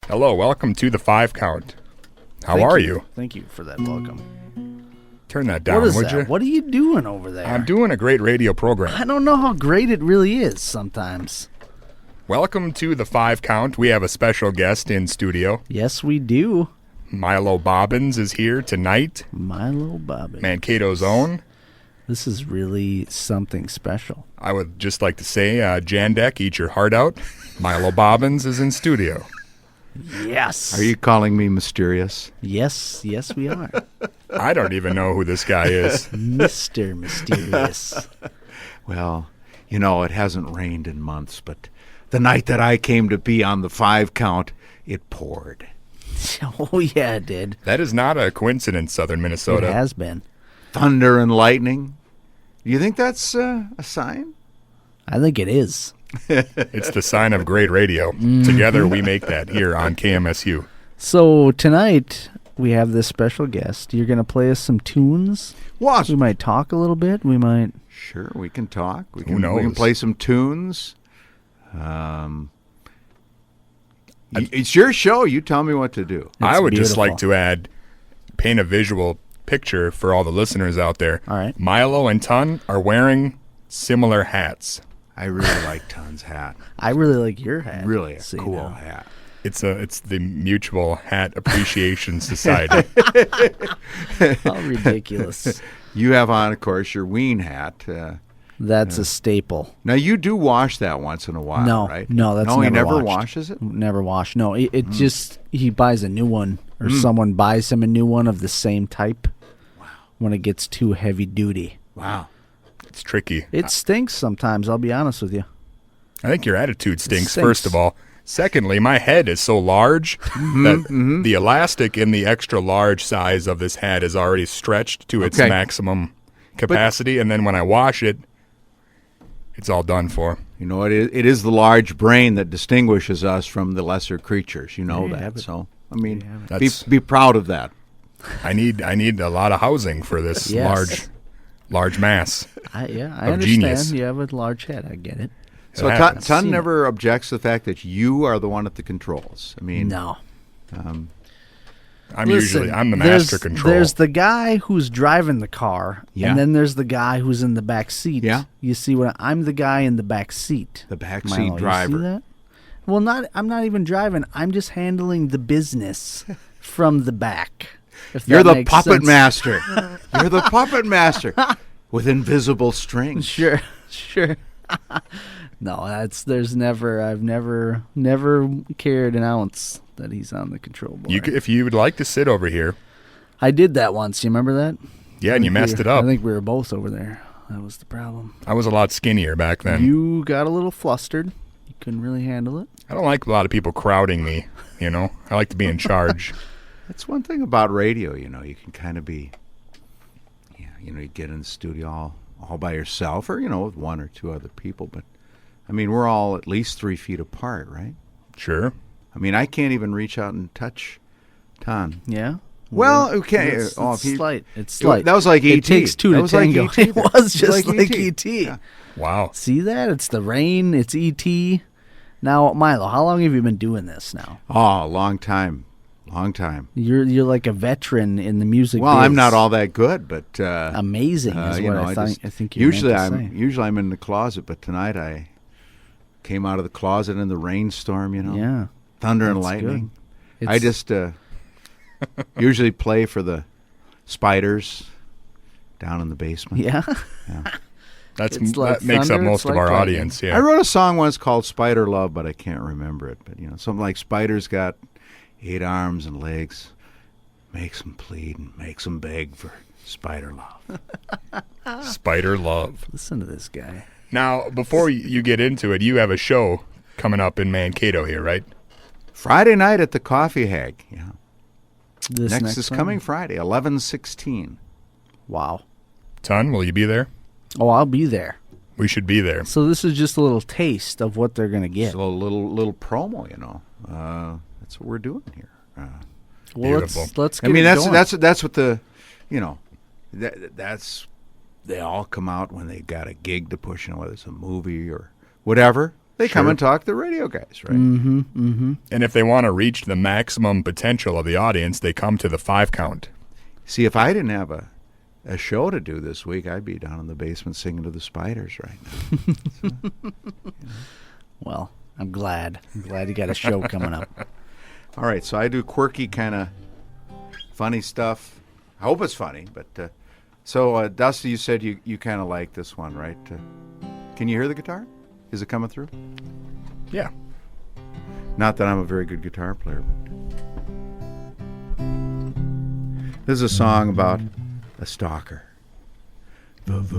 Hello, welcome to the 5 Count. How are you? Thank you for that welcome. Turn that down, What is would that? you? What are you doing over there? I'm doing a great radio program. I don't know how great it really is sometimes. Welcome to the 5 Count. We have a special guest in studio. Yes, we do. Milo Bobbins is here tonight. Milo Bobbins. Mankato's own. This is really something special. I would just like to say, Jandek, eat your heart out. Milo Bobbins is in studio. Yes. Are you calling me mysterious? Yes, we are. I don't even know who this guy is. Mr. Mysterious. Well, you know, it hasn't rained in months, but the night that I came to be on the 5 Count, it poured. Oh, yeah, it did. That is not a coincidence, Southern Minnesota. It has been. Thunder and lightning. Do you think that's a sign? I think it is. It's the sign of great radio. Together we make that here on KMSU. So tonight we have this special guest. You're going to play us some tunes. What? We might talk a little bit. We might. Sure, we can talk. Who We can knows? play some tunes. It's your show. You tell me what to do. I would just beautiful. like to paint a visual picture for all the listeners out there. All right. Milo and Ton are wearing similar hats. I really like Ton's hat. I really like your hat. Really a See, cool now. hat. It's the Mutual Hat Appreciation Society. How ridiculous. You have on, of course, your Ween hat. That's a staple. Now, you do wash that once in a while, No, right? no, that's he never never washed. washes it? Never wash. No, it just, he buys a new one or someone buys him a new one of the same type. Wow. When it gets too heavy duty. Wow. It's tricky. It stinks sometimes, I'll be honest with you. I think your attitude stinks, stinks. first of all. Secondly, my head is so large that the elastic in the extra large size of this hat is already stretched to its Okay. maximum capacity, and then when I wash it, it's all done for. You know, it is the large brain that distinguishes us from the lesser creatures. You know There you have that. it. So, I mean, it. be That's- be proud of that. I need a lot of housing for this Yes. large mass. I Of understand. genius. You have a large head. I get it. So, It happens. Ton Seen never objects to the fact that you are the one at the controls. I mean, No. I'm Listen, the master control. There's the guy who's driving the car, Yeah. and then there's the guy who's in the back seat. Yeah. You see what I'm the guy in the back seat. the backseat Milo, you driver. see that? Well, I'm not even driving. I'm just handling the business from the back. If You're that the makes puppet sense. master. You're the puppet master with invisible strings. Sure. No, I've never cared an ounce that he's on the control board. If you would like to sit over here, I did that once. You remember that? yeah, and you messed it I up. think we were both over there. That was the problem. I was a lot skinnier back then. You got a little flustered. You couldn't really handle it. I don't like a lot of people crowding me, you know. I like to be in charge. That's one thing about radio, you know. You can kind of be, you get in the studio all by yourself or, with one or two other people. But, I mean, we're all at least 3 feet apart, right? Sure. I mean, I can't even reach out and touch Ton. Yeah. Well, okay. It's if he- slight. It's slight. That was like It E.T. takes two That to was like tango. E.T. It was just like E.T. E.T. Yeah. Wow. See that? It's the rain. It's E.T. Now, Milo, how long have you been doing this now? Oh, a long time. Long time. You're like a veteran in the music. Well, biz. I'm not all that good, but amazing is what I think you usually meant to say. usually I'm in the closet, but tonight I came out of the closet in the rainstorm, Yeah. thunder and That's lightning. good. I It's- just usually play for the spiders down in the basement. Yeah. That like makes up thunder, most it's of like our lightning. audience, I yeah. wrote a song once called Spider Love, but I can't remember it. But something like spiders got 8 arms and legs, makes them plead and makes them beg for spider love. Spider love. Listen to this guy. Now, before you get into it, you have a show coming up in Mankato here, right? Friday night at the Coffee Hag. Yeah. This Next is one? coming Friday, 11/16. Wow. Ton, will you be there? Oh, I'll be there. We should be there. So this is just a little taste of what they're gonna get. So a little promo, That's what we're doing here. Well, Beautiful. let's get I mean, it that's going. what the, that's they all come out when they got a gig to push, whether it's a movie or whatever. They come and talk to the radio guys, right? Mm-hmm. Mm-hmm. And if they want to reach the maximum potential of the audience, they come to the 5 count. See, if I didn't have a show to do this week, I'd be down in the basement singing to the spiders right now. Well, I'm glad. You got a show coming up. All right, so I do quirky kind of funny stuff. I hope it's funny, but so Dusty, you said you kind of like this one, right? Can you hear the guitar? Is it coming through? Yeah. Not that I'm a very good guitar player, but this is a song about a stalker. Ben,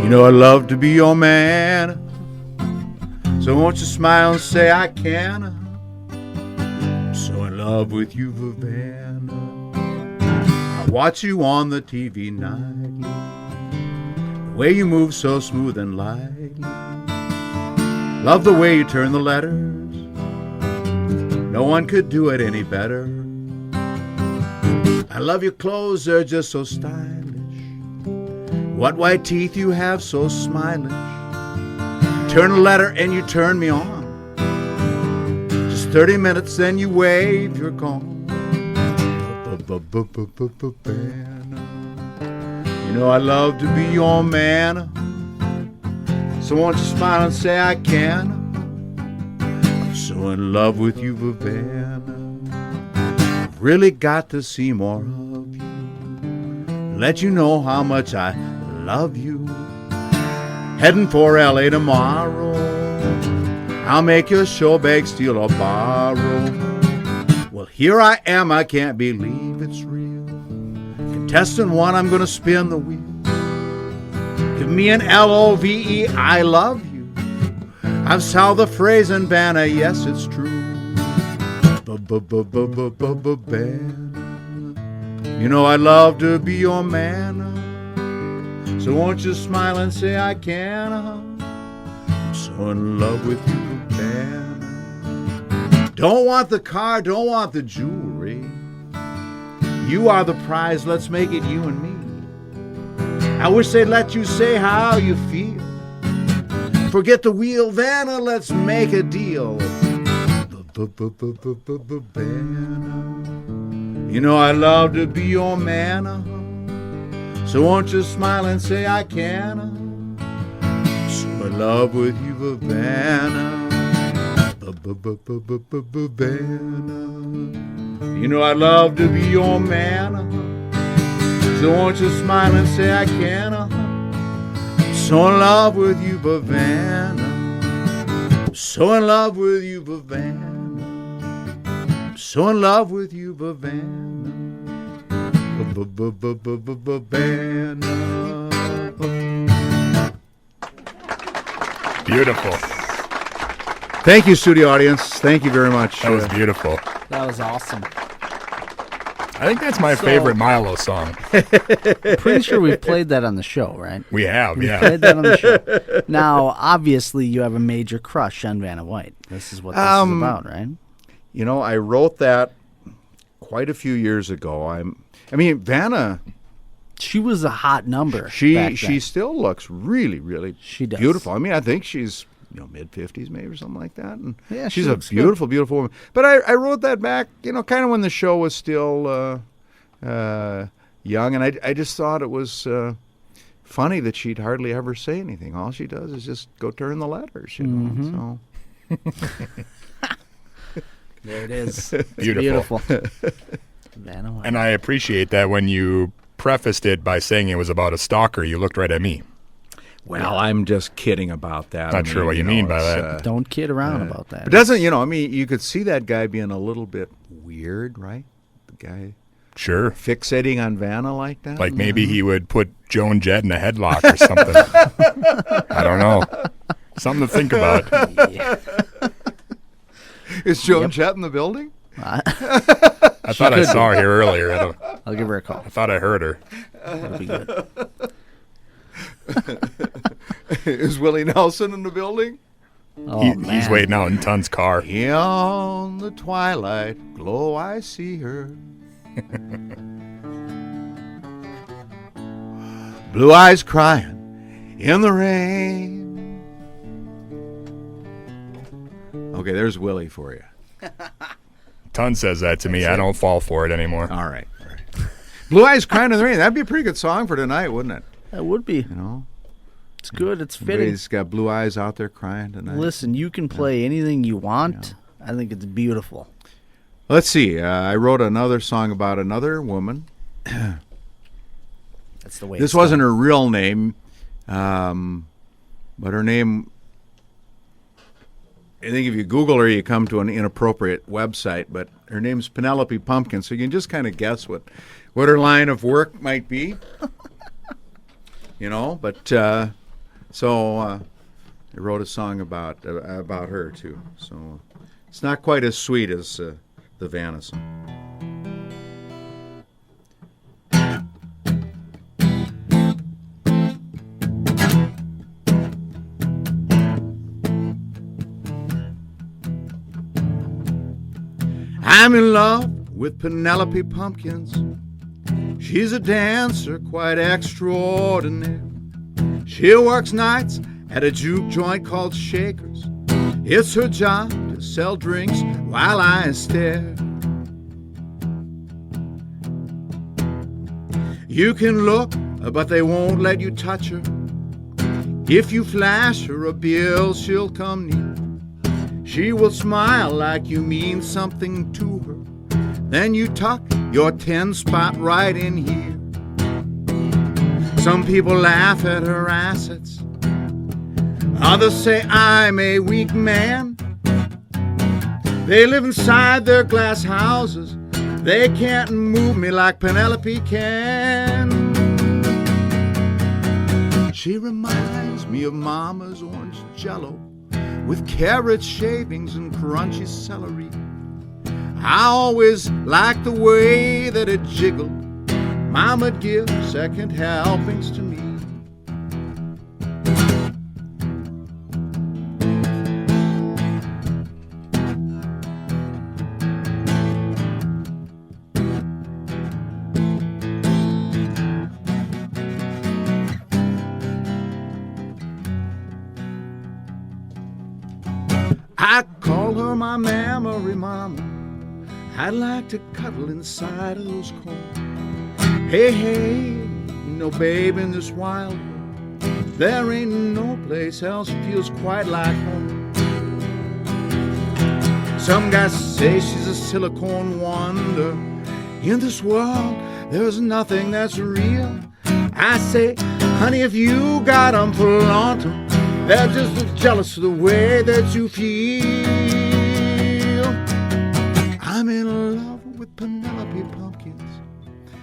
you know I love to be your man, so won't you smile and say I can? I'm so in love with you, Van. I watch you on the TV nightly, the way you move so smooth and light. Love the way you turn the letters, no one could do it any better. I love your clothes, they're just so stylish. What white teeth you have, so smiling. Turn a letter and you turn me on. Just 30 minutes, then you wave, you're gone. You know I love to be your man, so won't you smile and say I can? I'm so in love with you, Viviana. I've really got to see more of you, let you know how much I love you. Heading for L.A. tomorrow, I'll make your show bag steal or borrow. Well, here I am, I can't believe it's real. Contestant 1, I'm gonna spin the wheel. Give me an L-O-V-E, I love you. I've solved the phrase in Vanna, yes, it's true. You know I love to be your man, so won't you smile and say I can? I'm so in love with you, man. Don't want the car, don't want the jewelry. You are the prize, let's make it you and me. I wish they'd let you say how you feel. Forget the wheel, Vanna, let's make a deal. You know I love to be your man, so won't you smile and say I can? I'm so in love with you, Havana. You know I love to be your man, so won't you smile and say I can? I'm so in love with you, Havana. I'm so in love with you, Havana. I'm so in love with you, Havana. Beautiful. Thank you, studio audience. Thank you very much. That was beautiful. That was awesome. I think that's my favorite Milo song. Pretty sure we've played that on the show, right? We have, We've yeah. played that on the show. Now, obviously, you have a major crush on Vanna White. This is what this is about, right? You know, I wrote that quite a few years ago. I mean, Vanna, She was a hot number. she back then. still looks really, really She does. beautiful. I mean, I think she's mid-50s maybe or something like that. And Yeah, she she's a looks good. beautiful, beautiful woman. But I wrote that back, kind of when the show was still young, and I just thought it was funny that she'd hardly ever say anything. All she does is just go turn the letters, So. There it is. Beautiful. Vanna White. And I appreciate that when you prefaced it by saying it was about a stalker, you looked right at me. Well, I'm just kidding about that. Not sure what you mean by it's, that. Don't kid around about that. But doesn't, you could see that guy being a little bit weird, right? The guy Sure. fixating on Vanna like that. Like maybe he would put Joan Jett in a headlock or something. I don't know. Something to think about. Yeah. Is Joan Jett in the building? I thought I saw her here earlier. I'll give her a call. I thought I heard her. That'll be good. Is Willie Nelson in the building? Oh, He's man. waiting out in Tun's car. In the twilight glow I see her. Blue eyes crying in the rain. Okay, there's Willie for you. Ton says that to me. I don't fall for it anymore. All right. Blue Eyes Crying in the Rain. That'd be a pretty good song for tonight, wouldn't it? That would be. You know? It's good. It's fitting. Everybody's got blue eyes out there crying tonight. Listen, you can play anything you want. I think it's beautiful. Let's see. I wrote another song about another woman. That's the way This it's wasn't done. her real name, but her name, I think if you Google her, you come to an inappropriate website, but her name's Penelope Pumpkins, so you can just kind of guess what her line of work might be. You know, but so I wrote a song about her, too. So it's not quite as sweet as the Vanna song. I'm in love with Penelope Pumpkins. She's a dancer quite extraordinary. She works nights at a juke joint called Shakers. It's her job to sell drinks while I stare. You can look, but they won't let you touch her. If you flash her a bill, she'll come near. She will smile like you mean something to her. Then you tuck your 10 spot right in here. Some people laugh at her assets. Others say I'm a weak man. They live inside their glass houses. They can't move me like Penelope can. She reminds me of Mama's orange jello with carrot shavings and crunchy celery. I always liked the way that it jiggled. Mama'd give second helpings to me. I call her my memory mama. I'd like to cuddle inside of those corners. Hey, hey, no babe in this wild world. There ain't no place else feels quite like home. Some guys say she's a silicone wonder. In this world, there's nothing that's real. I say, honey, if you got 'em for long, they're just jealous of the way that you feel. I'm in love with Penelope Pumpkins.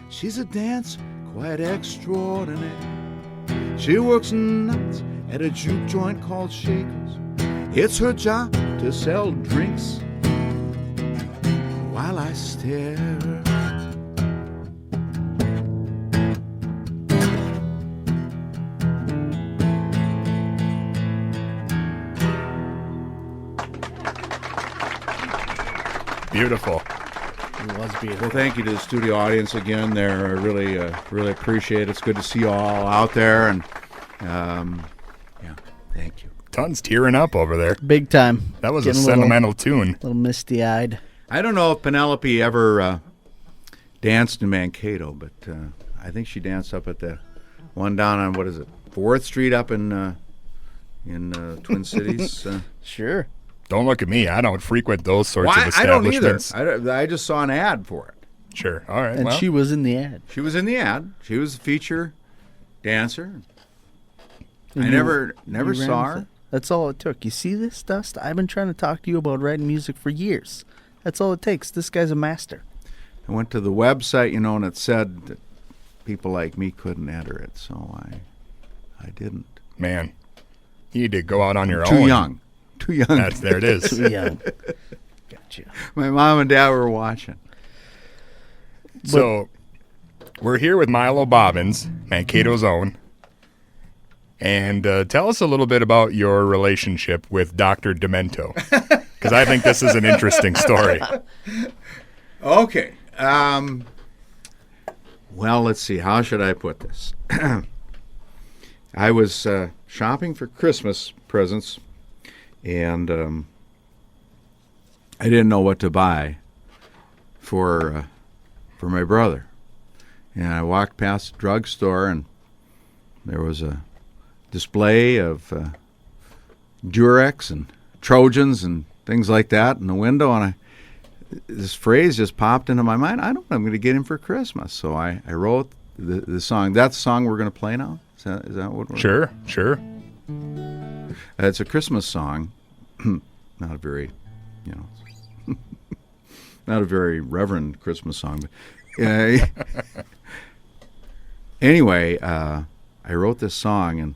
She's a dancer quite extraordinary. She works nights at a juke joint called Shakers. It's her job to sell drinks while I stare. Beautiful. It was beautiful. Well, thank you to the studio audience again there. I really appreciate it. It's good to see you all out there. And, yeah, thank you. Ton's tearing up over there. Big time. That was Getting a sentimental tune. little misty-eyed. I don't know if Penelope ever danced in Mankato, but I think she danced up at the one down on, 4th Street up in Twin Cities. Sure. Don't look at me. I don't frequent those sorts of I don't either. establishments. I just saw an ad for it. Sure. All right. And well, she was in the ad. She was in the ad. She was a feature dancer. And I you- never you ran saw with her. it. That's all it took. You see this, Dust? I've been trying to talk to you about writing music for years. That's all it takes. This guy's a master. I went to the website, and it said that people like me couldn't enter it, so I didn't. man, you need to go out on your Too own. young. Too young. There it is. Too young. Gotcha. My mom and dad were watching. So, we're here with Milo Bobbins, Mankato's own. And tell us a little bit about your relationship with Dr. Demento. Because I think this is an interesting story. Okay. Well, let's see. How should I put this? I was shopping for Christmas presents, and I didn't know what to buy for my brother. And I walked past the drugstore, and there was a display of Durex and Trojans and things like that in the window, and this phrase just popped into my mind. I don't know what I'm going to get him for Christmas. So I wrote the song. That's the song we're going to play now? Is that what we're... Sure. It's a Christmas song. Not a very, not a very reverend Christmas song. But, anyway, I wrote this song, and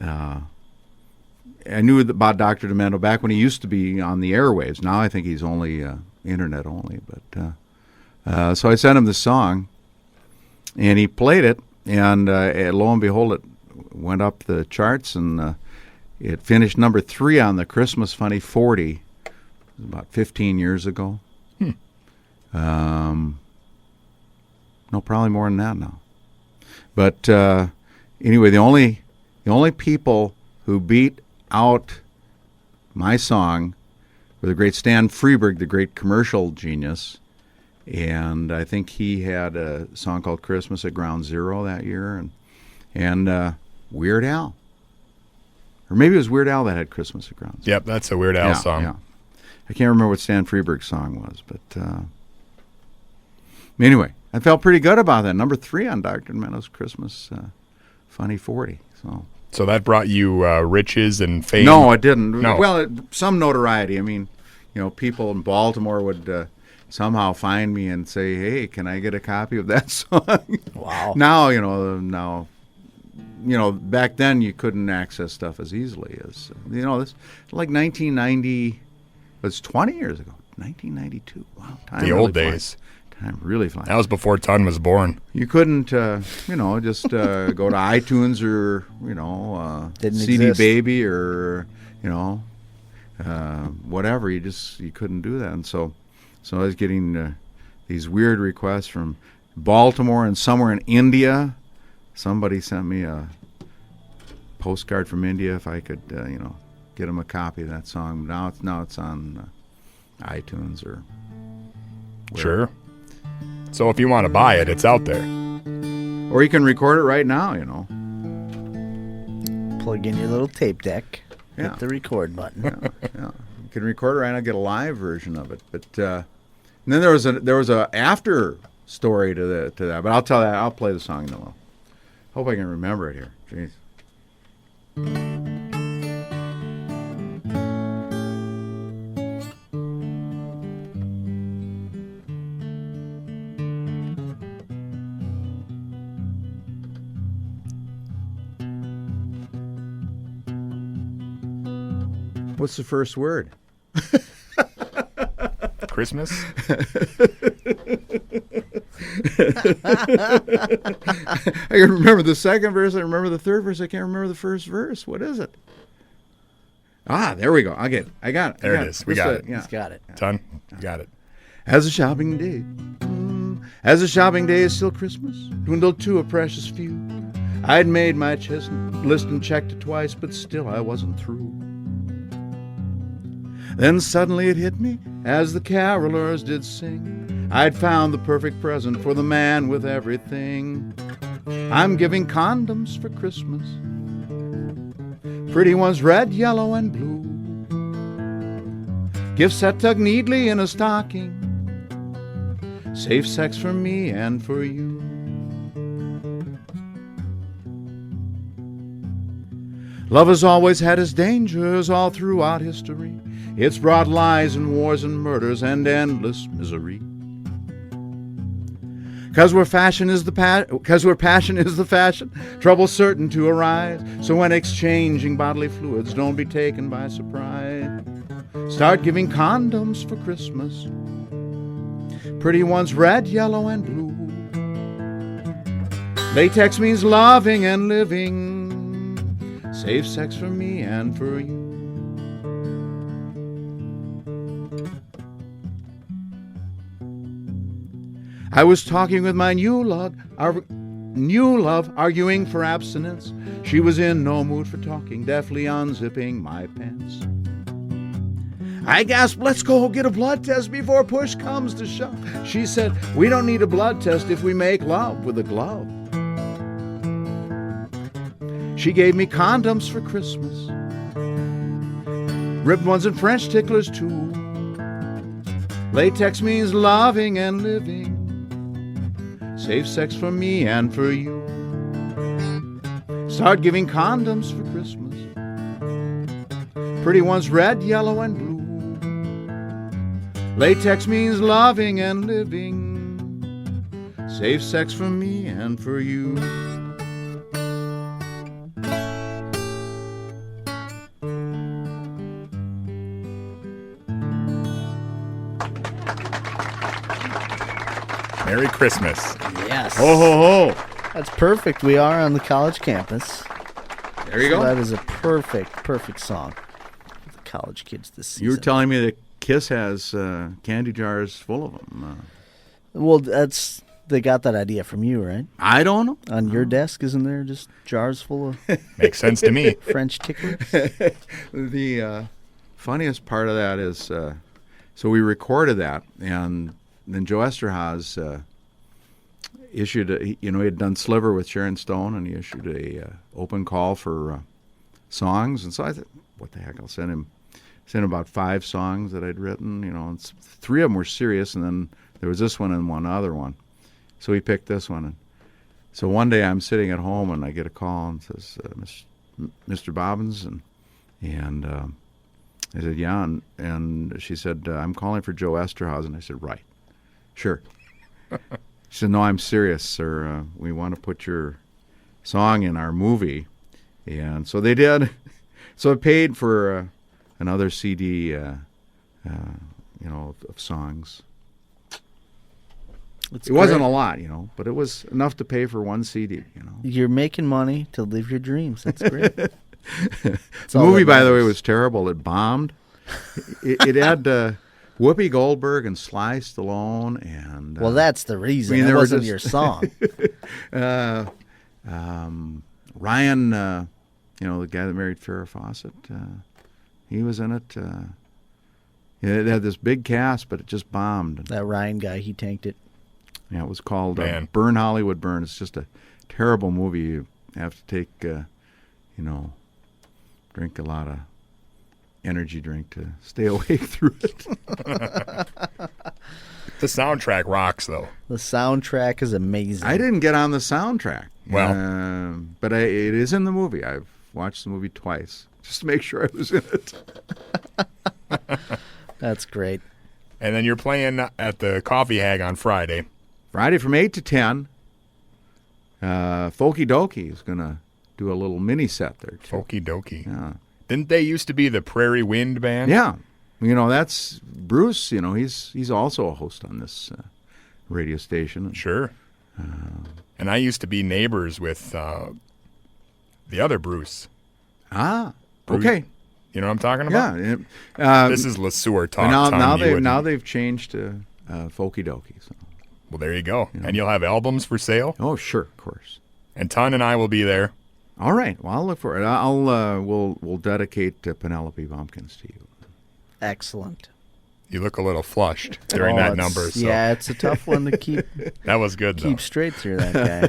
I knew about Dr. Demento back when he used to be on the airwaves. Now I think he's only internet only. But so I sent him this song, and he played it, and lo and behold, it went up the charts, and it finished number 3 on the Christmas Funny 40 about 15 years ago. No, probably more than that now. But anyway, the only people who beat out my song were the great Stan Freberg, the great commercial genius, and I think he had a song called Christmas at Ground Zero that year, and Weird Al. Or maybe it was Weird Al that had Christmas at Ground Zero. Yep, that's a Weird Al song. Yeah. I can't remember what Stan Freberg's song was, but anyway, I felt pretty good about that. Number 3 on Dr. Demento's Christmas Funny 40. So that brought you riches and fame? No, it didn't. No. Well, some notoriety. I mean, people in Baltimore would somehow find me and say, "Hey, can I get a copy of that song?" Wow. Now, back then you couldn't access stuff as easily as this. Like 1990, it was 20 years ago. 1992. Wow, time The really old flies. days. Time really flies. That was before Ton was born. You couldn't, just go to iTunes or Didn't CD exist. Baby or whatever. You couldn't do that, and so I was getting these weird requests from Baltimore and somewhere in India. Somebody sent me a postcard from India if I could, get them a copy of that song. Now it's on iTunes or wherever. Sure. So if you want to buy it, it's out there. Or you can record it right now, Plug in your little tape deck. Yeah. Hit the record button. Yeah. You can record it right now, get a live version of it. But and then there was a after story to that. But I'll tell that. I'll play the song in a little. Hope I can remember it here. Jeez. What's the first word? Christmas? I can remember the second verse. I remember the third verse. I can't remember the first verse. What is it? There we go. I got it. There it is. We got it. Yeah. He's got it. Ton, you got it. As a shopping day is still Christmas, dwindled to a precious few. I'd made my list and checked it twice, but still I wasn't through. Then suddenly it hit me, as the carolers did sing, I'd found the perfect present for the man with everything. I'm giving condoms for Christmas, pretty ones red, yellow, and blue. Gifts set tucked neatly in a stocking, safe sex for me and for you. Love has always had its dangers all throughout history. It's brought lies and wars and murders and endless misery. 'Cause where passion is the fashion, trouble's certain to arise. So when exchanging bodily fluids, don't be taken by surprise. Start giving condoms for Christmas, pretty ones red, yellow, and blue. Latex means loving and living, safe sex for me and for you. I was talking with my new love. New love, arguing for abstinence. She was in no mood for talking, deftly unzipping my pants. I gasped, let's go get a blood test before push comes to shove. She said, we don't need a blood test if we make love with a glove. She gave me condoms for Christmas, ribbed ones and French ticklers too. Latex means loving and living, safe sex for me and for you. Start giving condoms for Christmas, pretty ones red, yellow, and blue. Latex means loving and living, safe sex for me and for you. Merry Christmas. Yes. Ho, ho, ho. That's perfect. We are on the college campus. There you So go. that is a perfect song for the college kids this season. You were telling me that Kiss has candy jars full of them. Well, they got that idea from you, right? I don't know. On your desk, isn't there just jars full of Makes sense to me. French ticklers? The funniest part of that is, so we recorded that, and then Joe Esterhazy issued, he had done Sliver with Sharon Stone, and he issued a open call for songs, and so I thought, what the heck, I'll send him about 5 songs that I'd written, and 3 of them were serious, and then there was this one and one other one. So he picked this one. And so one day I'm sitting at home, and I get a call, and it says, Mr. Bobbins, and I said, yeah, and she said, I'm calling for Joe Esterhazy, and I said, right, sure. She said, no, I'm serious, sir. We want to put your song in our movie. And so they did. So it paid for another CD, of songs. It wasn't a lot, but it was enough to pay for one CD, You're making money to live your dreams. That's great. The movie, by the way, was terrible. It bombed. It had Whoopi Goldberg and Sly Stallone, and well, that's the reason. It wasn't your song. Ryan, the guy that married Farrah Fawcett, he was in it. It had this big cast, but it just bombed. That Ryan guy, he tanked it. Yeah, it was called Burn Hollywood Burn. It's just a terrible movie. You have to take, drink a lot of energy drink to stay awake through it. The soundtrack rocks, though. The soundtrack is amazing. I didn't get on the soundtrack. Well. But it is in the movie. I've watched the movie twice just to make sure I was in it. That's great. And then you're playing at the Coffee Hag on Friday. Friday from 8 to 10. Folky Dokey is going to do a little mini set there, too. Okie dokie. Yeah. Didn't they used to be the Prairie Wind Band? Yeah. That's Bruce, he's also a host on this radio station. Sure. And I used to be neighbors with the other Bruce. Bruce. Okay. You know what I'm talking about? Yeah. This is LeSueur talk. Now they've changed to Folky Dokey. So. Well, there you go. And you'll have albums for sale? Oh, sure, of course. And Ton and I will be there. All right. Well, I'll look for it. We'll dedicate Penelope Pumpkins to you. Excellent. You look a little flushed during that number. So. Yeah, it's a tough one to keep that was good, though. Keep straight through that guy.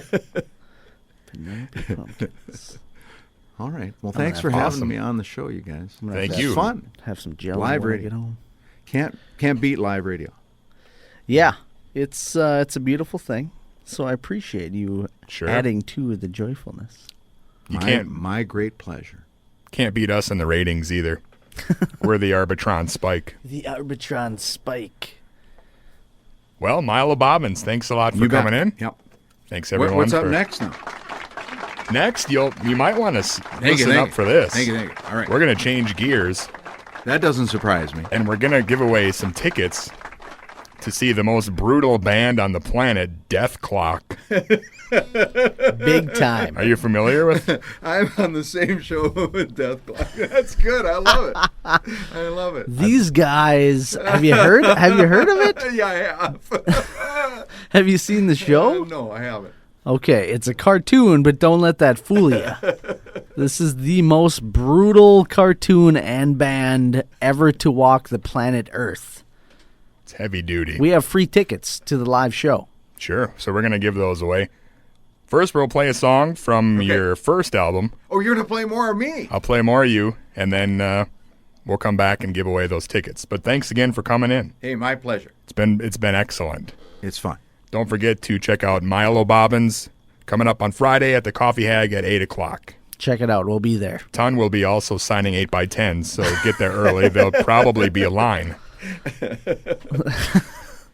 Penelope Pumpkins. All right. Well, thanks for having me on the show, you guys. Thank you. It's fun. Have some jelly live when I radio. get home. Can't beat live radio. Yeah, it's a beautiful thing. So I appreciate you Sure. adding to the joyfulness. My great pleasure. Can't beat us in the ratings either. We're the Arbitron Spike. The Arbitron Spike. Well, Milo Bobbins, thanks a lot for coming in. Yep. Thanks, everyone. What's up next now? Next, you might want to listen up for this. Thank you. All right. We're going to change gears. That doesn't surprise me. And we're going to give away some tickets to see the most brutal band on the planet, Death Clock. Big time. Are you familiar with? I'm on the same show with Death Clock. That's good. I love it. I love it. These guys, have you heard of it? Yeah, I have. Have you seen the show? No, I haven't. Okay, it's a cartoon, but don't let that fool you. This is the most brutal cartoon and band ever to walk the planet Earth. It's heavy duty. We have free tickets to the live show. Sure. So we're going to give those away. First, we'll play a song from your first album. Oh, you're going to play more of me? I'll play more of you, and then we'll come back and give away those tickets. But thanks again for coming in. Hey, my pleasure. It's been excellent. It's fun. Don't forget to check out Milo Bobbins coming up on Friday at the Coffee Hag at 8 o'clock. Check it out. We'll be there. Ton will be also signing 8x10s, so get there early. There'll probably be a line.